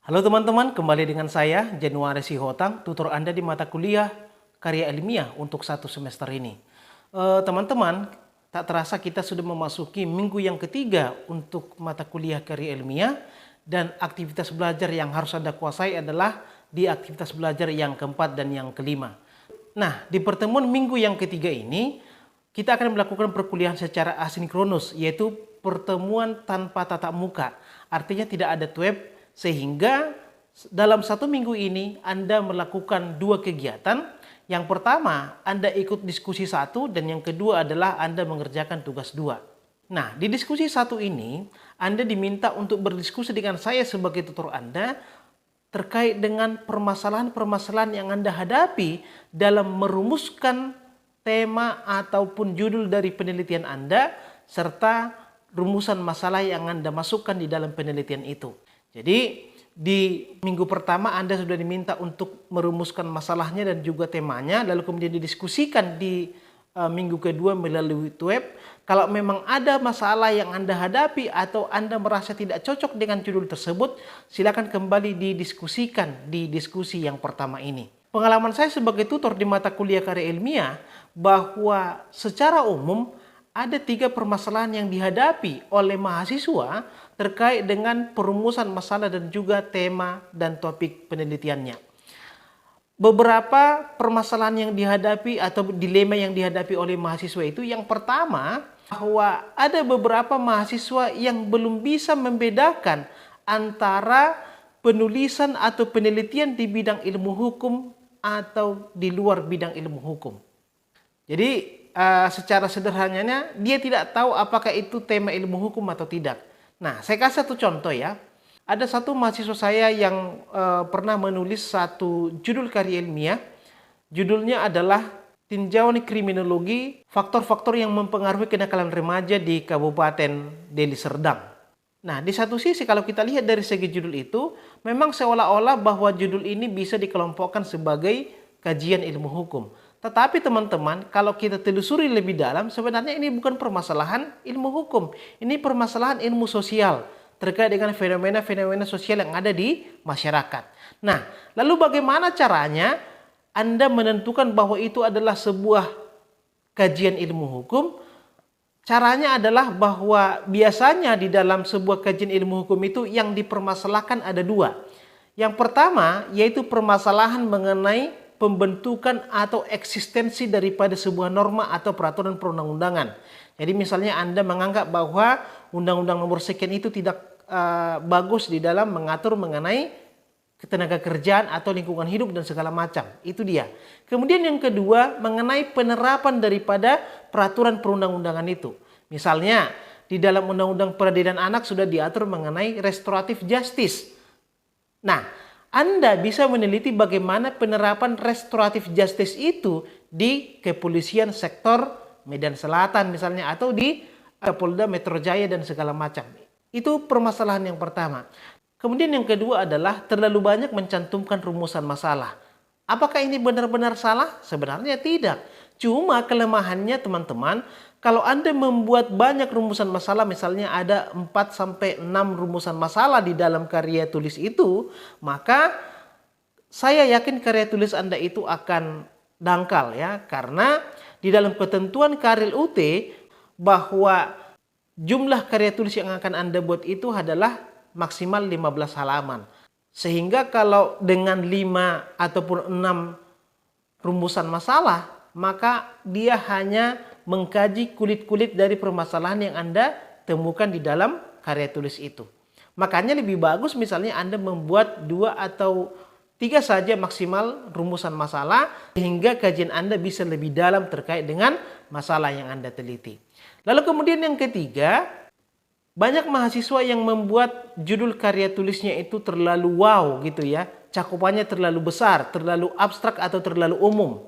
Halo teman-teman, kembali dengan saya Januari Sihotang, tutor Anda di mata kuliah karya ilmiah untuk satu semester ini. Teman-teman, tak terasa kita sudah memasuki minggu yang ketiga untuk mata kuliah karya ilmiah dan aktivitas belajar yang harus Anda kuasai adalah di aktivitas belajar yang keempat dan yang kelima. Nah, di pertemuan minggu yang ketiga ini, kita akan melakukan perkuliahan secara asinkronus, yaitu pertemuan tanpa tatap muka. Artinya tidak ada web, sehingga dalam satu minggu ini Anda melakukan dua kegiatan. Yang pertama, Anda ikut diskusi satu, dan yang kedua adalah Anda mengerjakan tugas dua. Nah, di diskusi satu ini, Anda diminta untuk berdiskusi dengan saya sebagai tutor Anda terkait dengan permasalahan-permasalahan yang Anda hadapi dalam merumuskan tema ataupun judul dari penelitian Anda, serta rumusan masalah yang Anda masukkan di dalam penelitian itu. Jadi, di minggu pertama Anda sudah diminta untuk merumuskan masalahnya dan juga temanya, lalu kemudian didiskusikan di minggu kedua melalui web. Kalau memang ada masalah yang Anda hadapi atau Anda merasa tidak cocok dengan judul tersebut, silakan kembali didiskusikan di diskusi yang pertama ini. Pengalaman saya sebagai tutor di mata kuliah karya ilmiah bahwa secara umum ada tiga permasalahan yang dihadapi oleh mahasiswa terkait dengan perumusan masalah dan juga tema dan topik penelitiannya. Beberapa permasalahan yang dihadapi atau dilema yang dihadapi oleh mahasiswa itu, yang pertama, bahwa ada beberapa mahasiswa yang belum bisa membedakan antara penulisan atau penelitian di bidang ilmu hukum atau di luar bidang ilmu hukum. Jadi secara sederhananya dia tidak tahu apakah itu tema ilmu hukum atau tidak. Nah, saya kasih satu contoh ya. Ada satu mahasiswa saya yang pernah menulis satu judul karya ilmiah. Judulnya adalah Tinjauan Kriminologi, Faktor-Faktor yang Mempengaruhi Kenakalan Remaja di Kabupaten Deli Serdang. Nah, di satu sisi kalau kita lihat dari segi judul itu, memang seolah-olah bahwa judul ini bisa dikelompokkan sebagai kajian ilmu hukum. Tetapi teman-teman, kalau kita telusuri lebih dalam, sebenarnya ini bukan permasalahan ilmu hukum. Ini permasalahan ilmu sosial terkait dengan fenomena-fenomena sosial yang ada di masyarakat. Nah, lalu bagaimana caranya Anda menentukan bahwa itu adalah sebuah kajian ilmu hukum? Caranya adalah bahwa biasanya di dalam sebuah kajian ilmu hukum itu yang dipermasalahkan ada dua. Yang pertama yaitu permasalahan mengenai pembentukan atau eksistensi daripada sebuah norma atau peraturan perundang-undangan. Jadi misalnya Anda menganggap bahwa Undang-Undang Nomor Sekian itu tidak bagus di dalam mengatur mengenai ketenaga kerjaan atau lingkungan hidup dan segala macam. Itu dia. Kemudian yang kedua mengenai penerapan daripada peraturan perundang-undangan itu. Misalnya di dalam Undang-Undang Peradilan Anak sudah diatur mengenai restoratif justice. Nah, Anda bisa meneliti bagaimana penerapan restoratif justice itu di kepolisian sektor Medan Selatan misalnya, atau di Polda Metro Jaya dan segala macam. Itu permasalahan yang pertama. Kemudian yang kedua adalah terlalu banyak mencantumkan rumusan masalah. Apakah ini benar-benar salah? Sebenarnya tidak. Cuma kelemahannya teman-teman, kalau Anda membuat banyak rumusan masalah, misalnya ada 4-6 rumusan masalah di dalam karya tulis itu, maka saya yakin karya tulis Anda itu akan dangkal ya. Karena di dalam ketentuan Karil UT bahwa jumlah karya tulis yang akan Anda buat itu adalah maksimal 15 halaman. Sehingga kalau dengan 5 ataupun 6 rumusan masalah, maka dia hanya mengkaji kulit-kulit dari permasalahan yang Anda temukan di dalam karya tulis itu. Makanya lebih bagus misalnya Anda membuat 2 atau 3 saja maksimal rumusan masalah, sehingga kajian Anda bisa lebih dalam terkait dengan masalah yang Anda teliti. Lalu kemudian yang ketiga, banyak mahasiswa yang membuat judul karya tulisnya itu terlalu wow gitu ya. Cakupannya terlalu besar, terlalu abstrak atau terlalu umum.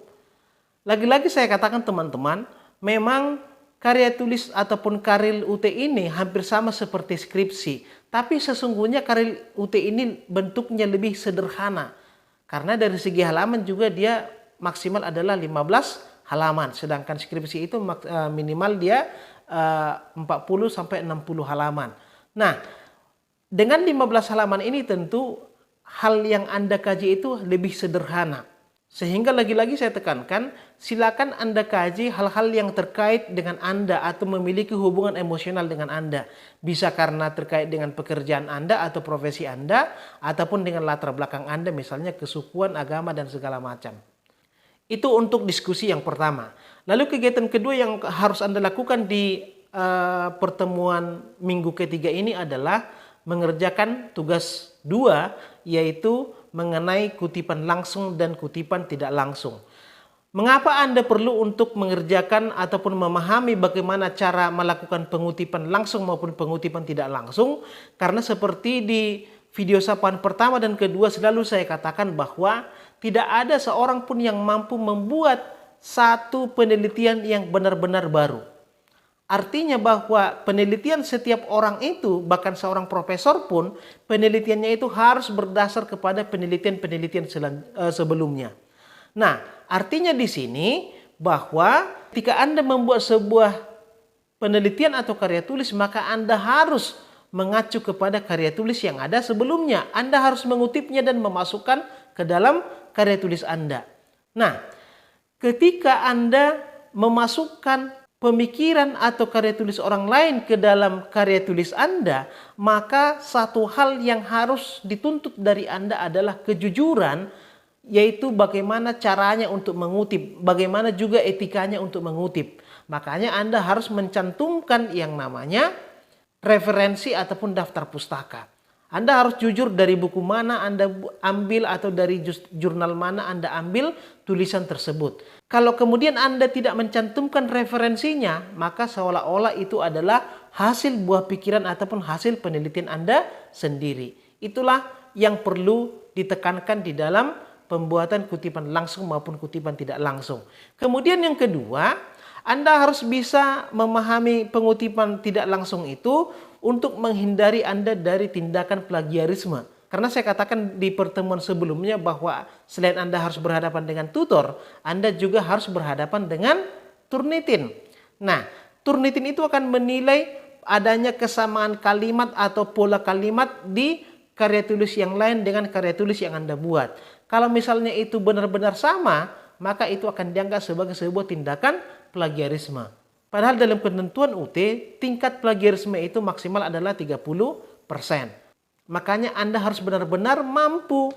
Lagi-lagi saya katakan teman-teman, memang karya tulis ataupun Karil UT ini hampir sama seperti skripsi. Tapi sesungguhnya Karil UT ini bentuknya lebih sederhana. Karena dari segi halaman juga dia maksimal adalah 15 halaman. Sedangkan skripsi itu minimal dia 40-60 halaman. Nah, dengan 15 halaman ini tentu hal yang Anda kaji itu lebih sederhana. Sehingga lagi-lagi saya tekankan, silakan Anda kaji hal-hal yang terkait dengan Anda atau memiliki hubungan emosional dengan Anda. Bisa karena terkait dengan pekerjaan Anda atau profesi Anda, ataupun dengan latar belakang Anda, misalnya kesukuan, agama, dan segala macam. Itu untuk diskusi yang pertama. Lalu kegiatan kedua yang harus Anda lakukan di pertemuan minggu ketiga ini adalah mengerjakan tugas 2, yaitu mengenai kutipan langsung dan kutipan tidak langsung. Mengapa Anda perlu untuk mengerjakan ataupun memahami bagaimana cara melakukan pengutipan langsung maupun pengutipan tidak langsung? Karena seperti di video sapaan pertama dan kedua selalu saya katakan bahwa tidak ada seorang pun yang mampu membuat satu penelitian yang benar-benar baru. Artinya bahwa penelitian setiap orang itu, bahkan seorang profesor pun, penelitiannya itu harus berdasar kepada penelitian-penelitian sebelumnya. Nah, artinya di sini bahwa ketika Anda membuat sebuah penelitian atau karya tulis, maka Anda harus mengacu kepada karya tulis yang ada sebelumnya. Anda harus mengutipnya dan memasukkan ke dalam karya tulis Anda. Nah, ketika Anda memasukkan pemikiran atau karya tulis orang lain ke dalam karya tulis Anda, maka satu hal yang harus dituntut dari Anda adalah kejujuran, yaitu bagaimana caranya untuk mengutip, bagaimana juga etikanya untuk mengutip. Makanya Anda harus mencantumkan yang namanya referensi ataupun daftar pustaka. Anda harus jujur dari buku mana Anda ambil atau dari jurnal mana Anda ambil tulisan tersebut. Kalau kemudian Anda tidak mencantumkan referensinya, maka seolah-olah itu adalah hasil buah pikiran ataupun hasil penelitian Anda sendiri. Itulah yang perlu ditekankan di dalam pembuatan kutipan langsung maupun kutipan tidak langsung. Kemudian yang kedua, Anda harus bisa memahami pengutipan tidak langsung itu untuk menghindari Anda dari tindakan plagiarisme. Karena saya katakan di pertemuan sebelumnya bahwa selain Anda harus berhadapan dengan tutor, Anda juga harus berhadapan dengan Turnitin. Nah, Turnitin itu akan menilai adanya kesamaan kalimat atau pola kalimat di karya tulis yang lain dengan karya tulis yang Anda buat. Kalau misalnya itu benar-benar sama, maka itu akan dianggap sebagai sebuah tindakan plagiarisme. Padahal dalam ketentuan UT, tingkat plagiarisme itu maksimal adalah 30%. Makanya Anda harus benar-benar mampu,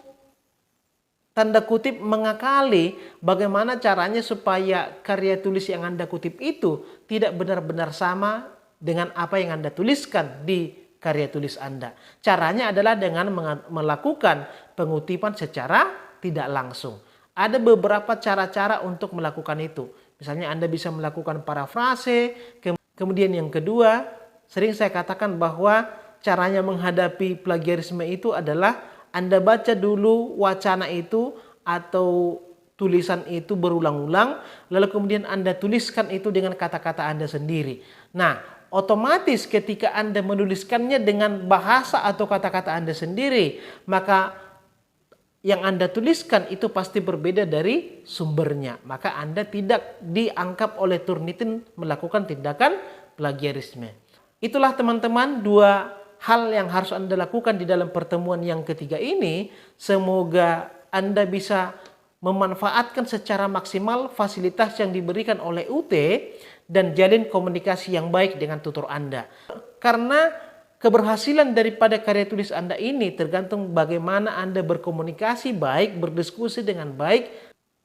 tanda kutip, mengakali bagaimana caranya supaya karya tulis yang Anda kutip itu tidak benar-benar sama dengan apa yang Anda tuliskan di karya tulis Anda. Caranya adalah dengan melakukan pengutipan secara tidak langsung. Ada beberapa cara-cara untuk melakukan itu. Misalnya Anda bisa melakukan parafrase. Kemudian yang kedua, sering saya katakan bahwa caranya menghadapi plagiarisme itu adalah Anda baca dulu wacana itu atau tulisan itu berulang-ulang, lalu kemudian Anda tuliskan itu dengan kata-kata Anda sendiri. Nah, otomatis ketika Anda menuliskannya dengan bahasa atau kata-kata Anda sendiri, maka yang Anda tuliskan itu pasti berbeda dari sumbernya. Maka Anda tidak dianggap oleh Turnitin melakukan tindakan plagiarisme. Itulah teman-teman dua hal yang harus Anda lakukan di dalam pertemuan yang ketiga ini. Semoga Anda bisa memanfaatkan secara maksimal fasilitas yang diberikan oleh UT dan jalin komunikasi yang baik dengan tutor Anda. Karena keberhasilan daripada karya tulis Anda ini tergantung bagaimana Anda berkomunikasi baik, berdiskusi dengan baik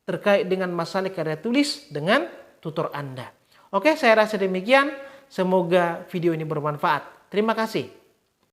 terkait dengan masalah karya tulis dengan tutor Anda. Oke, saya rasa demikian. Semoga video ini bermanfaat. Terima kasih.